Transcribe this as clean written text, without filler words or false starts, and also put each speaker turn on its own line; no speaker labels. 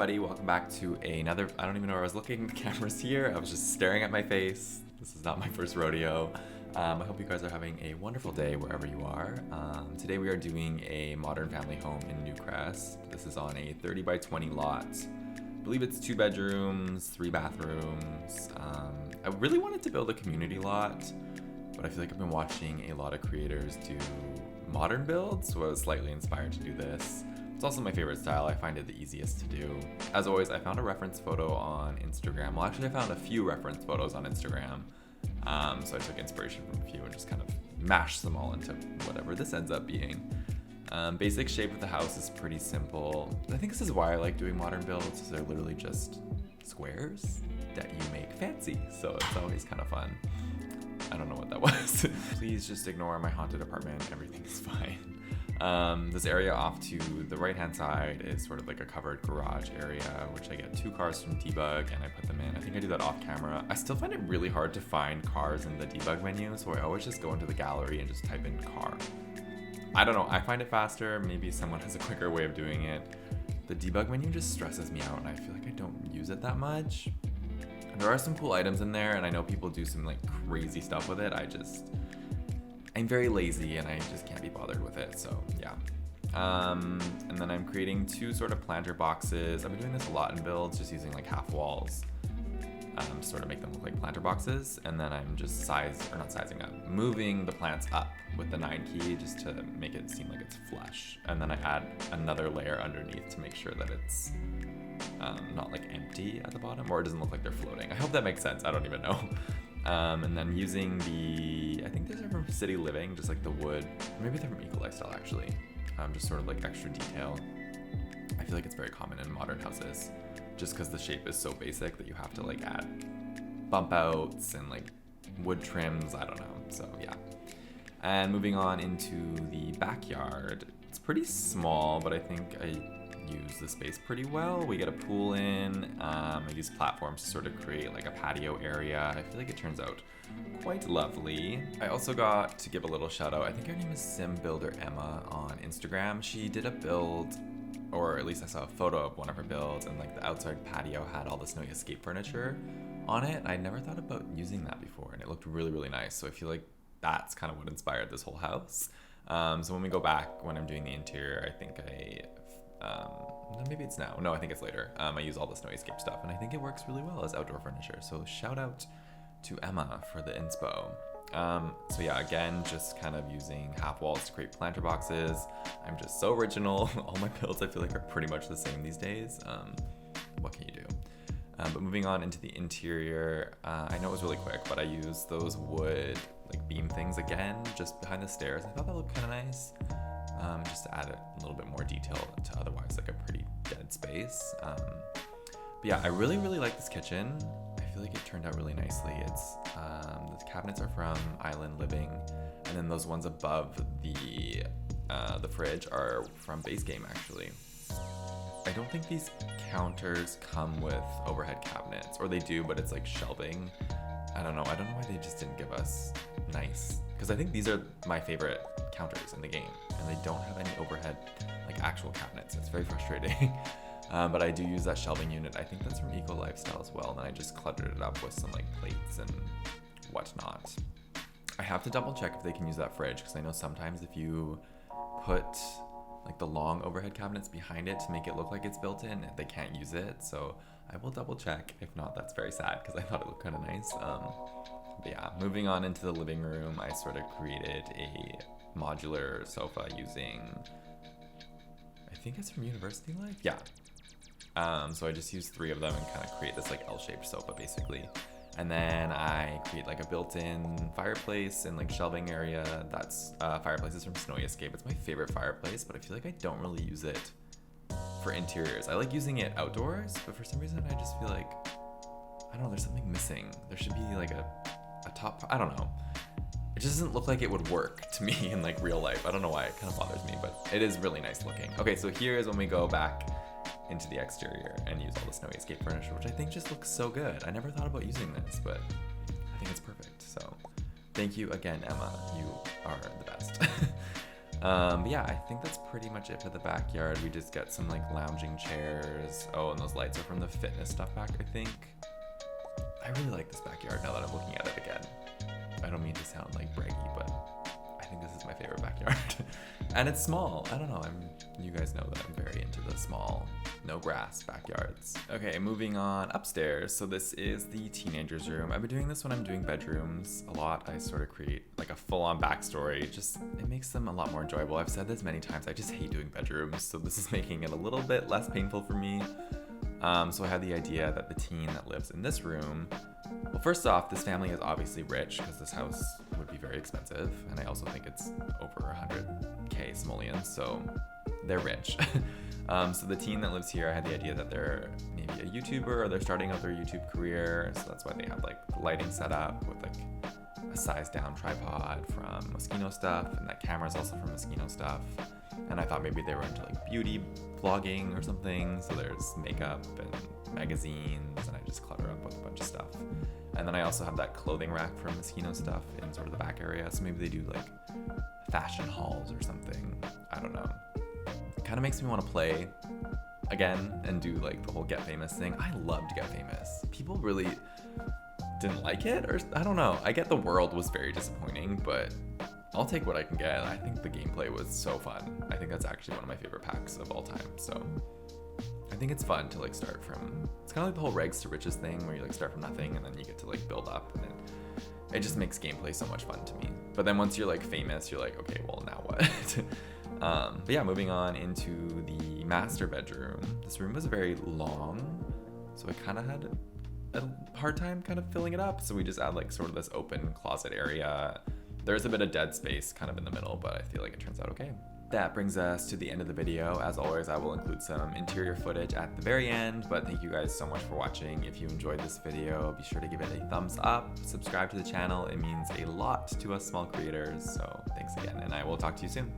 everybody, welcome back to another, I don't even know where I was looking, the camera's here, I was just staring at my face. This is not my first rodeo. I hope you guys are having a wonderful day wherever you are. Today we are doing a modern family home in Newcrest. This is on a 30 by 20 lot. I believe it's 2 bedrooms, 3 bathrooms. I really wanted to build a community lot, but I feel like I've been watching a lot of creators do modern builds, so I was slightly inspired to do this. It's also my favorite style. I find it the easiest to do. As always, I found a reference photo on Instagram. Well, actually, I found a few reference photos on Instagram. So I took inspiration from a few and just kind of mashed them all into whatever this ends up being. Basic shape of the house is pretty simple. I think this is why I like doing modern builds, is they're literally just squares that you make fancy. So it's always kind of fun. I don't know what that was. Please just ignore my haunted apartment. Everything's fine. This area off to the right hand side is sort of like a covered garage area, which I get 2 cars from debug and I put them in. I think I do that off camera. I still find it really hard to find cars in the debug menu, so I always just go into the gallery and just type in car. I don't know, I find it faster. Maybe someone has a quicker way of doing it. The debug menu just stresses me out and I feel like I don't use it that much. There are some cool items in there and I know people do some like crazy stuff with it. I'm very lazy and I just can't be bothered with it, so yeah. And then I'm creating 2 sort of planter boxes. I've been doing this a lot in builds, just using like half walls to sort of make them look like planter boxes. And then I'm just moving the plants up with the 9 key just to make it seem like it's flush. And then I add another layer underneath to make sure that it's not like empty at the bottom, or it doesn't look like they're floating. I hope that makes sense, I don't even know. And then using I think these are from City Living, just like the wood. Maybe they're from Eco Lifestyle actually. Just sort of like extra detail. I feel like it's very common in modern houses, just because the shape is so basic that you have to like add bump outs and like wood trims, I don't know, so yeah. And moving on into the backyard. It's pretty small, but I think I use the space pretty well. We get a pool in. I use platforms to sort of create like a patio area. I feel like it turns out quite lovely. I also got to give a little shout out. I think her name is Sim Builder Emma on Instagram. She did a build, or at least I saw a photo of one of her builds, and like the outside patio had all the Snowy Escape furniture on it. I never thought about using that before, and it looked really, really nice. So I feel like that's kind of what inspired this whole house. So when we go back, when I'm doing the interior, I think maybe it's now. No, I think it's later. I use all the Snowy Escape stuff, and I think it works really well as outdoor furniture. So shout out to Emma for the inspo. So yeah, again, just kind of using half walls to create planter boxes. I'm just so original. All my builds I feel like are pretty much the same these days. What can you do? But moving on into the interior, I know it was really quick, but I used those wood like beam things again, just behind the stairs. I thought that looked kind of nice. Just to add a little bit more detail to otherwise like a pretty dead space. But yeah, I really, really like this kitchen. I feel like it turned out really nicely. It's the cabinets are from Island Living, and then those ones above the fridge are from Base Game actually. I don't think these counters come with overhead cabinets, or they do, but it's like shelving. I don't know why they just didn't give us nice, because I think these are my favorite counters in the game, and they don't have any overhead like actual cabinets. It's very frustrating. But I do use that shelving unit. I think that's from Eco Lifestyle as well, and then I just cluttered it up with some like plates and whatnot. I have to double check if they can use that fridge, because I know sometimes if you put like the long overhead cabinets behind it to make it look like it's built in, they can't use it. So I will double check. If not, that's very sad, because I thought it looked kind of nice. But yeah, moving on into the living room, I sort of created a modular sofa using, I think it's from University Life? Yeah. So I just used 3 of them and kind of create this like L-shaped sofa basically. And then I create like a built-in fireplace and like shelving area. That's fireplaces from Snowy Escape. It's my favorite fireplace, but I feel like I don't really use it for interiors. I like using it outdoors, but for some reason I just feel like, I don't know, there's something missing. There should be like a top, I don't know. It just doesn't look like it would work to me in like real life. I don't know why, it kind of bothers me, but it is really nice looking. Okay, so here is when we go back into the exterior and use all the Snowy Escape furniture, which I think just looks so good. I never thought about using this, but I think it's perfect. So thank you again, Emma. You are the best. But yeah, I think that's pretty much it for the backyard. We just get some like lounging chairs. Oh, and those lights are from the fitness stuff back, I think. I really like this backyard now that I'm looking at it again. I don't mean to sound like braggy, but I think this is my favorite backyard. And it's small. I don't know. You guys know that I'm very into the small, no grass backyards. Okay, moving on upstairs. So this is the teenager's room. I've been doing this when I'm doing bedrooms a lot. I sort of create like a full-on backstory. Just, it makes them a lot more enjoyable. I've said this many times. I just hate doing bedrooms. So this is making it a little bit less painful for me. So I had the idea that the teen that lives in this room, well, first off, this family is obviously rich because this house would be very expensive. And I also think it's over 100K simoleons, so they're rich. So the teen that lives here, I had the idea that they're maybe a YouTuber or they're starting out their YouTube career. So that's why they have like the lighting set up with like a sized down tripod from Moschino Stuff, and that camera's also from Moschino Stuff. And I thought maybe they were into like beauty vlogging or something. So there's makeup and magazines, and I just clutter up with a bunch of stuff. And then I also have that clothing rack from Moschino Stuff in sort of the back area. So maybe they do like fashion hauls or something. I don't know. It kind of makes me want to play again and do like the whole Get Famous thing. I loved Get Famous. People really didn't like it, or I don't know. I get the world was very disappointing, but I'll take what I can get. I think the gameplay was so fun. I think that's actually one of my favorite packs of all time. So I think it's fun to like start from, it's kind of like the whole rags to riches thing where you like start from nothing and then you get to like build up, and then it just makes gameplay so much fun to me. But then once you're like famous, you're like, okay, well now what? But yeah, moving on into the master bedroom. This room was very long, so I kind of had a hard time kind of filling it up. So we just add like sort of this open closet area. There's a bit of dead space kind of in the middle, but I feel like it turns out okay. That brings us to the end of the video. As always, I will include some interior footage at the very end, but thank you guys so much for watching. If you enjoyed this video, be sure to give it a thumbs up, subscribe to the channel. It means a lot to us small creators. So thanks again, and I will talk to you soon.